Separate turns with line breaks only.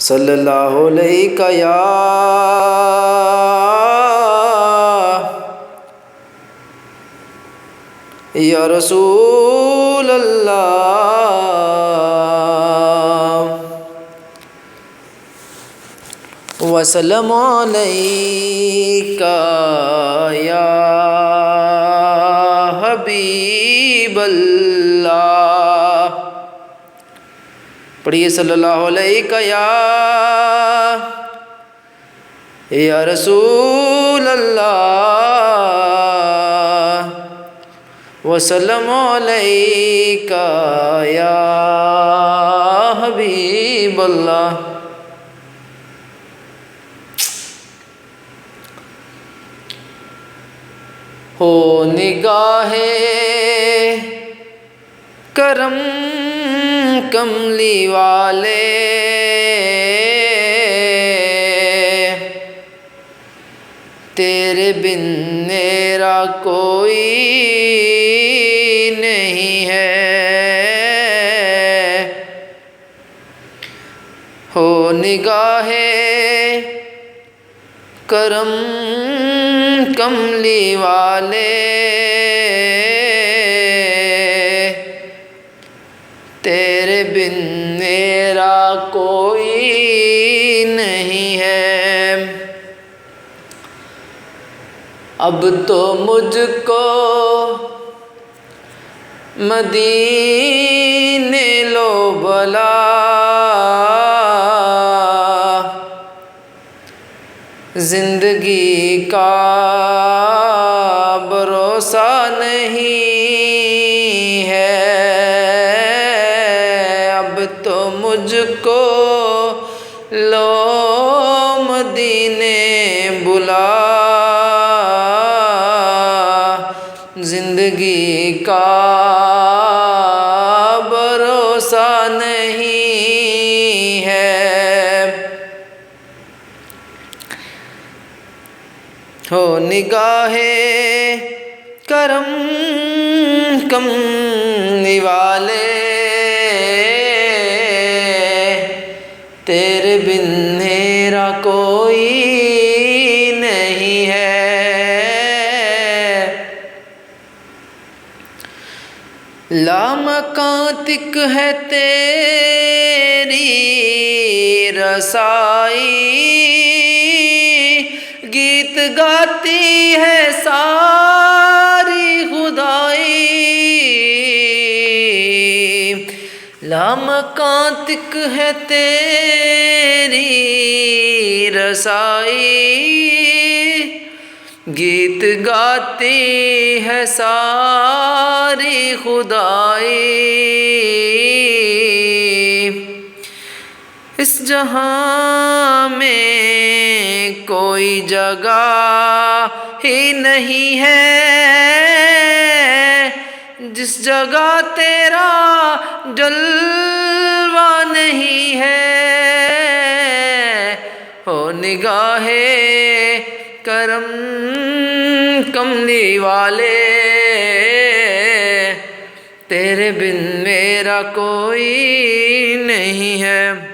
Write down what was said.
صلی اللہ علیہ یا رسول اللہ وسلم علیکہ یا حبیب اللہ۔ پڑھیے صلی اللہ علیہ یا رسول اللہ وسلم علیکہ یا حبیب اللہ۔ ہو نگاہ کرم کملی والے تیرے بن میرا کوئی نہیں ہے۔ ہو نگاہ کرم کملی والے تیرے بن میرا کوئی نہیں ہے۔ اب تو مجھ کو مدینے لو بلا زندگی کا بھروسہ نہیں ہے۔ اب تو مجھ کو لو مدینے بلا زندگی کا بھروسہ نہیں ہے۔ ہو نگاہ کرم کملی والے تیرے بن میرا کوئی نہیں ہے۔ لامکاں تک ہے تیری رسائی گیت گاتی ہے ساری خدائی۔ لامکاں تک ہے تیری رسائی گیت گاتی ہے ساری خدائی۔ اس جہاں میں کوئی جگہ ہی نہیں ہے جس جگہ تیرا جلوہ نہیں ہے۔ ہو نگاہ کرم کملی والے تیرے بن میرا کوئی نہیں ہے۔